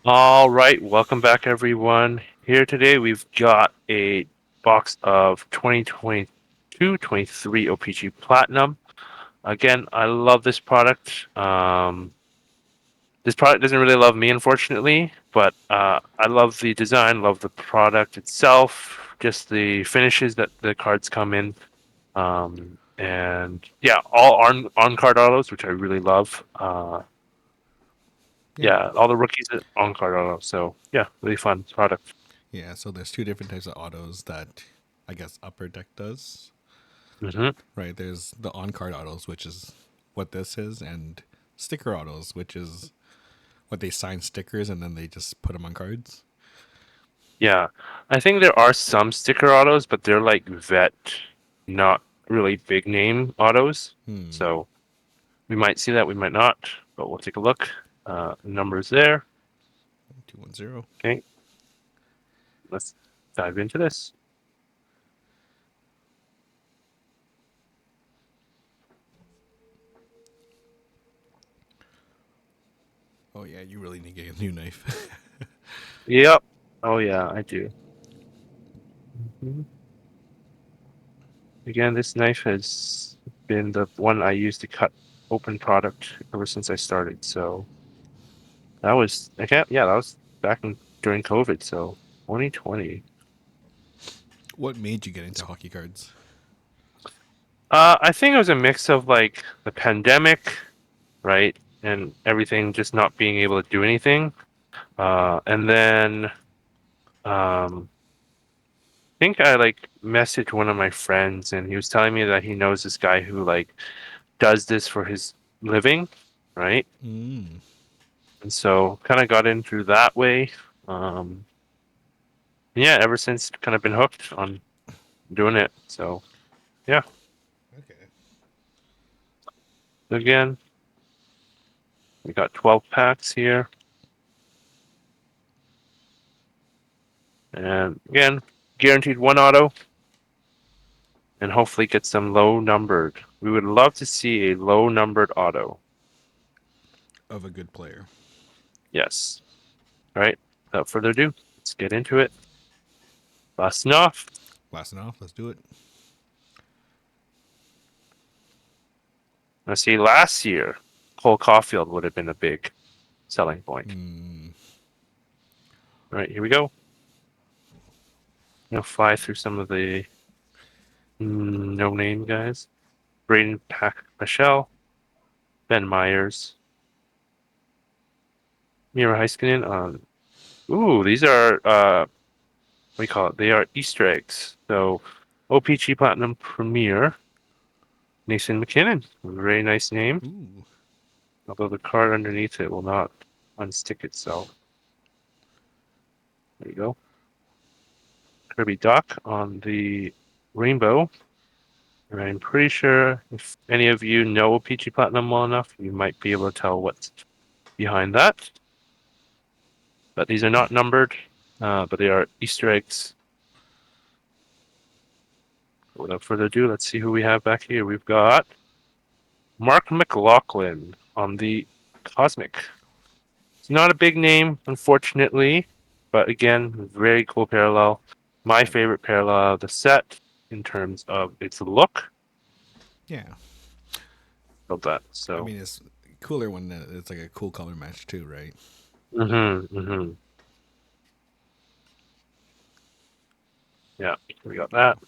All right, welcome back, everyone. Here today, we've got a box of 2022-23 O-Pee-Chee Platinum. Again, I love this product. This product doesn't really love me, unfortunately, but I love the design, love the product itself, just the finishes that the cards come in. And yeah, all on card autos, which I really love. Yeah, Yeah, all the rookies are on card autos. So yeah, really fun product. yeah. So there's two different types of autos that I guess Upper Deck does. Hmm. Right? There's the on-card autos, which is what this is, and sticker autos, which is what they sign stickers and then they just put them on cards. Yeah, I think there are some sticker autos, but they're like vet, not really big name autos. Hmm. So we might see that, we might not, but we'll take a look. Numbers there. 210. Okay, let's dive into this. Oh yeah, you really need to get a new knife. Yep. Oh yeah, I do. Mhm. Again, this knife has been the one I use to cut open product ever since I started. So that was I can't. Yeah, that was back in during COVID. So 2020. What made you get into hockey cards? I think it was a mix of like the pandemic, right, and everything just not being able to do anything. And then I think I like messaged one of my friends, and he was telling me that he knows this guy who like does this for his living, right? Mm. And so kind of got in through that way. Um, yeah, ever since kind of been hooked on doing it. So yeah, Okay. again, we got 12 packs here, and again, guaranteed one auto. And hopefully get some low numbered. We would love to see a low numbered auto. Of a good player. Yes. All right. Without further ado, let's get into it. Busting off. Lasting off. Let's do it. Let's see, last year, Cole Caulfield would have been a big selling point. Hmm. All right, here we go. Fly through some of the no name guys. Braden Pack Michelle, Ben Myers, Mira Heiskanen. Ooh, these are what do you call it? They are Easter eggs. So O-Pee-Chee Platinum Premier, Nathan McKinnon. Very nice name. Ooh. Although the card underneath it will not unstick itself. There you go. Kirby Doc on the rainbow. And I'm pretty sure if any of you know Peachy Platinum well enough, you might be able to tell what's behind that. But these are not numbered, but they are Easter eggs. Without further ado, let's see who we have back here. We've got Mark McLaughlin on the Cosmic. It's not a big name, unfortunately, but again, very cool parallel. My Yeah. favorite parallel of the set in terms of its look. Yeah. Love that. I So, mean, it's cooler when it's like a cool color match too, right? mm-hmm. Yeah, we got that.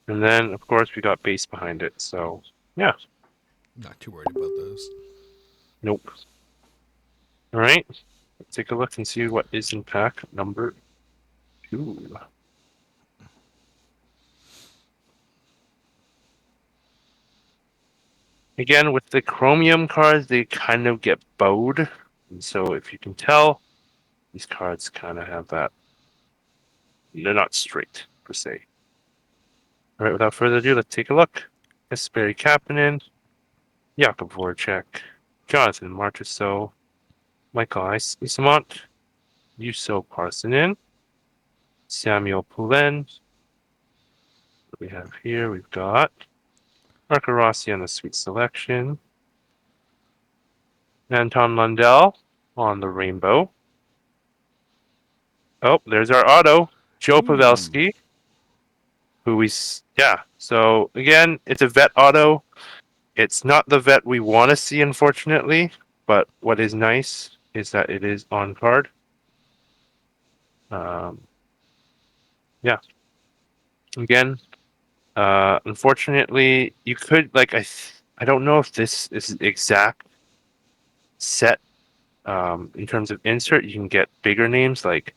And then, of course, we got base behind it. So, yeah, Not too worried about those. nope. All right, let's take a look and see what is in pack number two. Again, with the chromium cards, they kind of get bowed. And so, if you can tell, these cards kind of have that. They're not straight, per se. All right, without further ado, let's take a look. Kasperi Kapanen, Jakub Voracek, Jonathan Marchessault, Michael Isamont, Juuso Parssinen, Samuel Poulin. What we have here, we've got Marco Rossi on the sweet selection, Anton Lundell on the rainbow. Oh, there's our auto, Joe Ooh. Pavelski, yeah. So again, it's a vet auto. It's not the vet we want to see, unfortunately. But what is nice is that it is on card. Um, yeah. Again, unfortunately, you could like I don't know if this is the exact set. In terms of insert, you can get bigger names like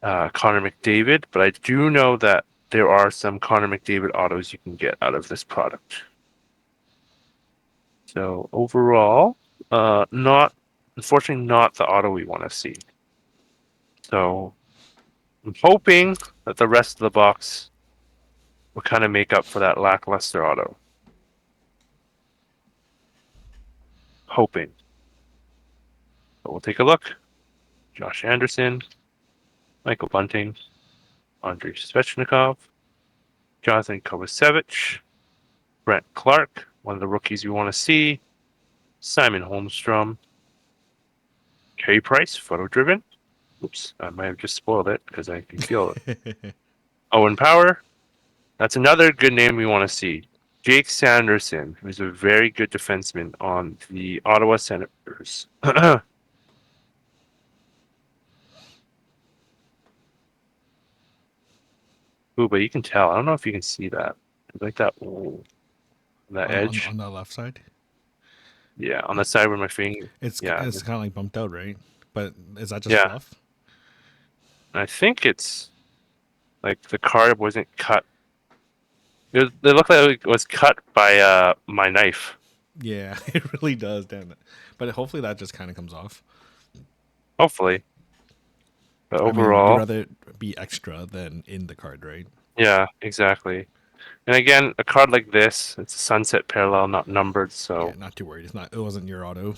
Connor McDavid, but I do know that there are some Connor McDavid autos you can get out of this product. So overall, not unfortunately not the auto we want to see. So I'm hoping that the rest of the box will kind of make up for that lackluster auto. Hoping. But we'll take a look. Josh Anderson, Michael Bunting, Andrei Svechnikov, Jonathan Kovacevic, Brent Clark, one of the rookies we want to see, Simon Holmstrom, Carey Price, photo driven. Oops, I might have just spoiled it because I can feel it. Owen Power, that's another good name we want to see. Jake Sanderson, who's a very good defenseman on the Ottawa Senators. Ooh, but you can tell. I don't know if you can see that. Like that, ooh, that edge. On the left side. Yeah, on the side where my finger. Yeah, It's kind of like bumped out, right? But is that just yeah. fluff? I think it's like the card wasn't cut. It looked like it was cut by my knife. Yeah, it really does, damn it. But hopefully that just kind of comes off. Hopefully, but I mean, you'd overall, rather be extra than in the card, right? yeah, exactly. And again, a card like this, it's a sunset parallel, not numbered, Yeah, so not too worried. It's not. It wasn't your auto. it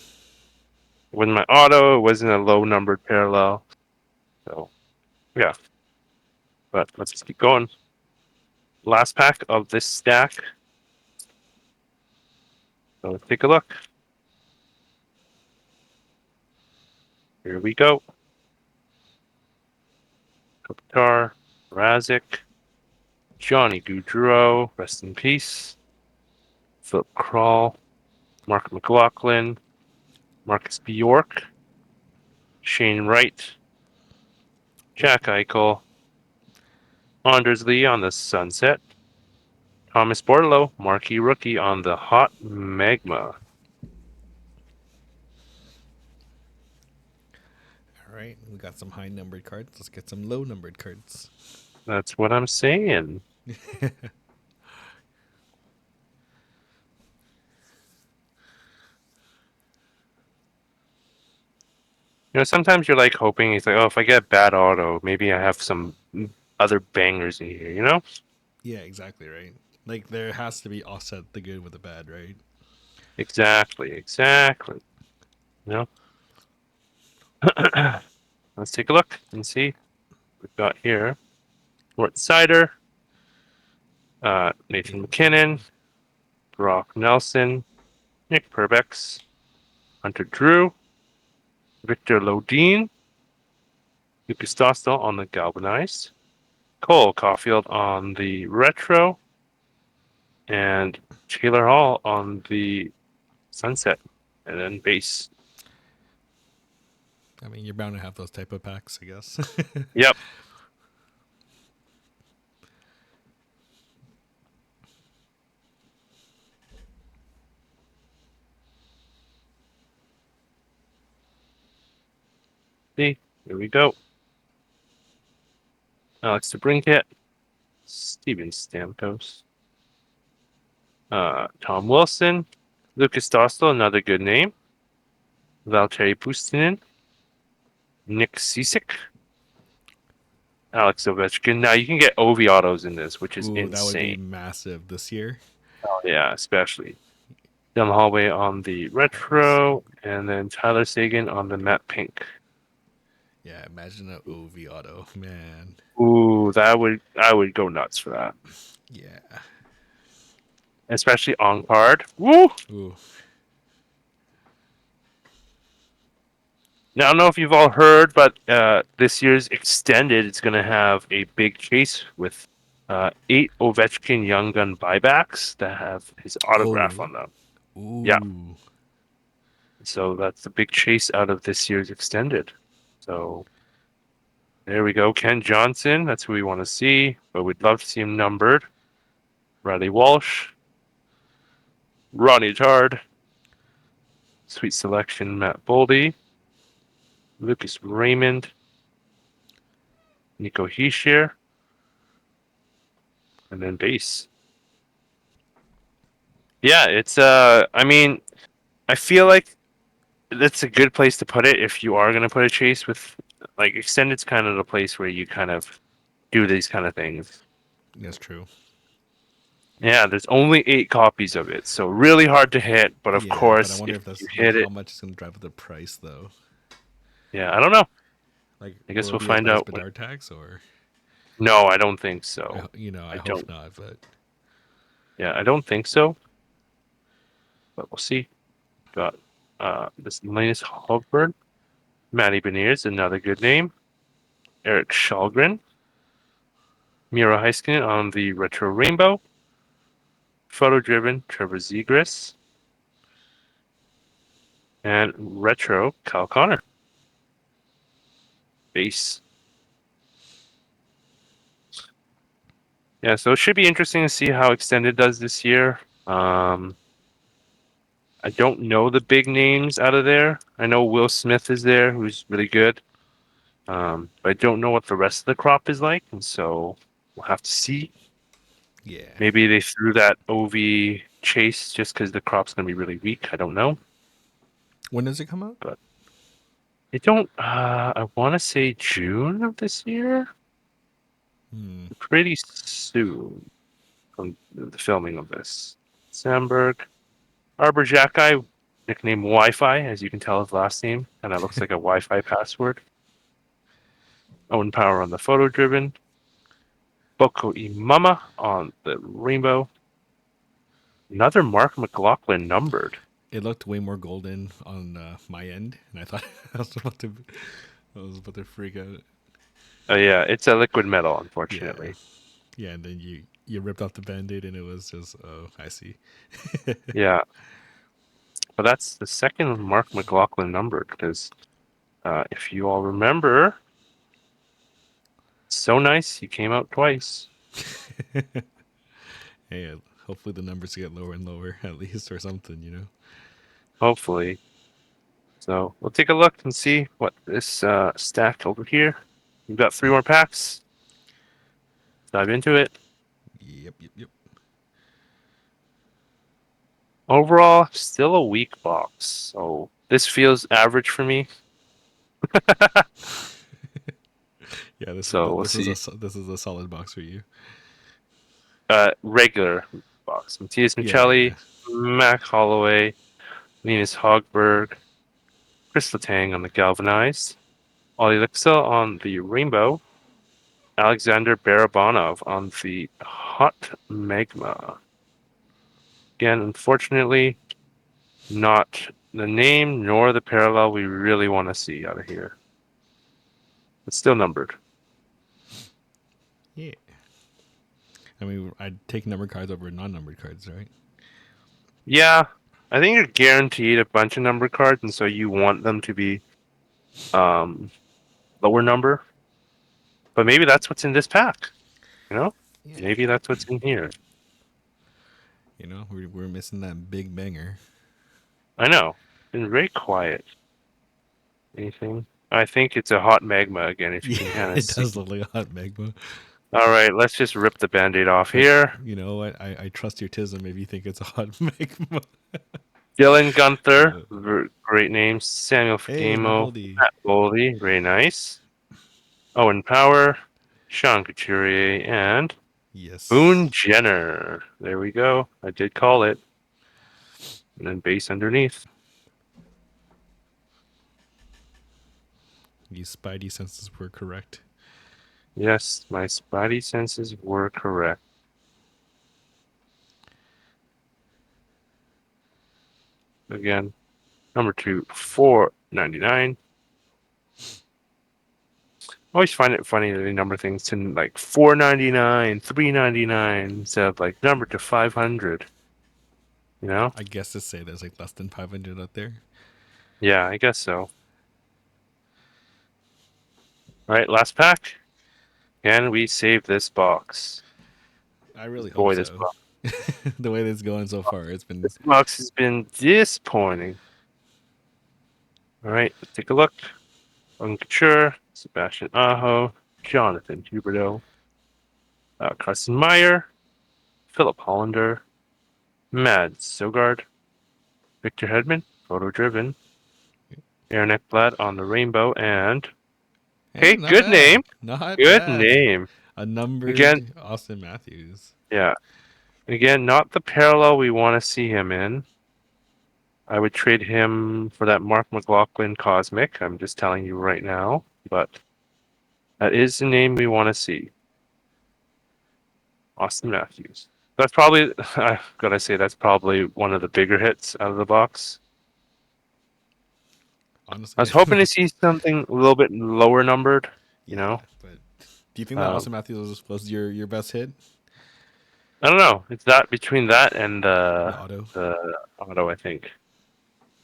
wasn't my auto. It wasn't a low numbered parallel. So yeah, but let's just keep going. Last pack of this stack. So let's take a look. Here we go. Kopitar, Razik, Johnny Gaudreau, rest in peace. Philip Kral, Mark McLaughlin, Marcus Bjork, Shane Wright, Jack Eichel, Anders Lee on the Sunset, Thomas Bordelot, marquee rookie on the Hot Magma. All right, we got some high numbered cards. Let's get some low numbered cards. That's what I'm saying. Sometimes you're like hoping it's like, oh, if I get a bad auto, maybe I have some other bangers in here. Yeah, exactly right. Like there has to be offset the good with the bad, right? Exactly, exactly. You know, let's take a look and see what we've got here. Mort Sider, Nathan McKinnon, Brock Nelson, Nick Perbex, Hunter Drew, Victor Lodin, Lucas Dostal on the Galvanized, Cole Caulfield on the Retro, and Taylor Hall on the Sunset, and then base. I mean, you're bound to have those type of packs, I guess. Yep. See, here we go. Alex DeBrincat, Steven Stamkos, Tom Wilson, Lucas Dostal, another good name, Valtteri Pustinen, Nick Cisick, Alex Ovechkin. Now you can get OV autos in this, which is Ooh, that would be insane. massive this year. Oh, yeah, especially down the hallway on the retro, and then Tyler Sagan on the matte pink. Yeah, imagine an OV auto, man. Ooh, I would go nuts for that, Yeah. especially on card. Woo! Ooh. Now, I don't know if you've all heard, but this year's extended, it's going to have a big chase with 8 Ovechkin Young Gun buybacks that have his Oh, autograph really? on them. Yeah, Ooh. so that's the big chase out of this year's extended. So there we go. Ken Johnson, that's who we want to see, but we'd love to see him numbered. Riley Walsh, Ronnie Tard, sweet selection, Matt Boldy, Lucas Raymond, Nico Heishier, and then base. Yeah, it's I mean, I feel like that's a good place to put it if you are going to put a chase with like extended's kind of the place where you kind of do these kind of things. That's true. Yeah, there's only 8 copies of it, so really hard to hit. But of Yeah, but I course, wonder if if you that's like hit how it, much is going to drive up the price, though. yeah, I don't know. Like, I guess will it we'll be as find much as out. When... Bedard tax, or No, I don't think so. I I hope don't. not. But Yeah, I don't think so. But we'll see. Got this Linus Hogberg, Matty Beniers, another good name. Eric Shalgren, Miro Heiskanen on the Retro Rainbow. Photo driven Trevor Zegras, and retro Kyle Connor. Base. Yeah, so it should be interesting to see how Extended does this year. I don't know the big names out of there. I know Will Smith is there, who's really good. But I don't know what the rest of the crop is like, and so we'll have to see. yeah, Maybe they threw that OV chase just because the crop's going to be really weak. I don't know, when does it come out? but I don't. I want to say June of this year, Hmm. pretty soon from the filming of this. Sandberg, Arbor Jacki, nicknamed Wi-Fi, as you can tell his last name, and that looks like a Wi-Fi password. Owen Power on the photo driven. Boko Imama on the rainbow. Another Mark McLaughlin numbered. It looked way more golden on my end, and I thought I was about to freak out. Oh yeah, it's a liquid metal, Yeah, unfortunately. yeah, and then you ripped off the band-aid, and it was just, oh, I see. Yeah, but that's the second Mark McLaughlin numbered because if you all remember, so nice he came out twice. Hey, hopefully the numbers get lower and lower at least, or something. Hopefully. So we'll take a look and see what this stack over here. We've got 3 more packs. Dive into it. Yep, yep, yep. Overall, still a weak box. So this feels average for me. Yeah, So we'll see. this is a solid box for you. Regular box. Matthias Yeah, yeah. Michelli, Mac Holloway, Linus Hogberg, Chris Letang on the galvanized, Ollie Lixa on the rainbow, Alexander Barabanov on the hot magma. Again, unfortunately, not the name nor the parallel we really want to see out of here. It's still numbered. Yeah. I mean, I'd take numbered cards over non-numbered cards, right? Yeah, I think you're guaranteed a bunch of numbered cards, and so you want them to be um, lower number. But maybe that's what's in this pack. You know, Yeah. maybe that's what's in here. We're missing that big banger. I know. Been very quiet. Anything? I think it's a hot magma again. If you Yeah, can kind of it see. does look like a hot magma. All right, let's just rip the band-aid off But here. you know what? I trust your tism if you think it's a hot magma. Dylan Gunther, Uh, great name. Samuel hey, Matt Fagemo, Boldy. Matt Boldy, very nice. Owen Power, Sean Couturier, and Yes. Boone Jenner. There we go. I did call it. And then base underneath. You spidey senses were correct. Yes, my spidey senses were correct. Again, number 2, $4.99. always find it funny that they number things to like 499, 399 instead of like number to 500. You know? I guess to say there's like less than 500 out there. Yeah, I guess so. All right, last pack. Can we save this box? I really hope Boy, this so. box. The way that's going so far, it's been. This box has been disappointing. All right, let's take a look. Couture, Sebastian Aho, Jonathan Huberdeau, Carson Meyer, Philip Hollander, Mads Sogard, Victor Hedman, Photo Driven, Aaron Ekblad on the Rainbow, and Hey, hey, not good bad. name, Not good bad. name. A Again, numbered Austin Matthews. yeah. Again, not the parallel we want to see him in. I would trade him for that Mark McLaughlin Cosmic. I'm just telling you right now, but that is the name we want to see. Austin Matthews. That's probably, I gotta say, that's probably one of the bigger hits out of the box. I Honestly, I was feel hoping to like. see something a little bit lower numbered, you Yeah, know. but do you think that Um, Austin Matthews was your best hit? I don't know. It's that between that and The auto? the auto, I think.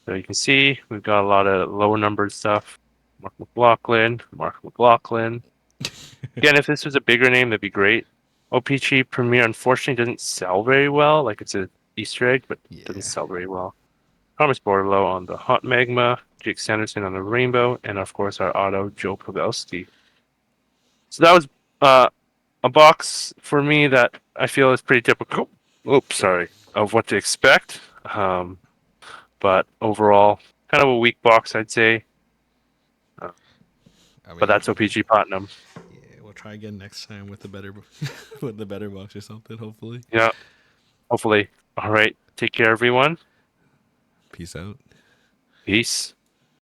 So you can see we've got a lot of lower numbered stuff. Mark McLaughlin, Mark McLaughlin. Again, if this was a bigger name, that'd be great. O-Pee-Chee Premier unfortunately doesn't sell very well. Like it's a Easter egg, but doesn't Yeah. sell very well. Thomas Bordelot on the Hot Magma, Jake Sanderson on the Rainbow, and of course our auto, Joe Pavelski. So that was uh, a box for me that I feel is pretty typical. Oops, sorry, of what to expect. But overall, kind of a weak box, I'd say. Uh, I but mean, that's OPG Platinum. yeah, we'll try again next time with the better with the better box or something. Hopefully. Yeah, hopefully. All right, take care, everyone. Peace out. Peace.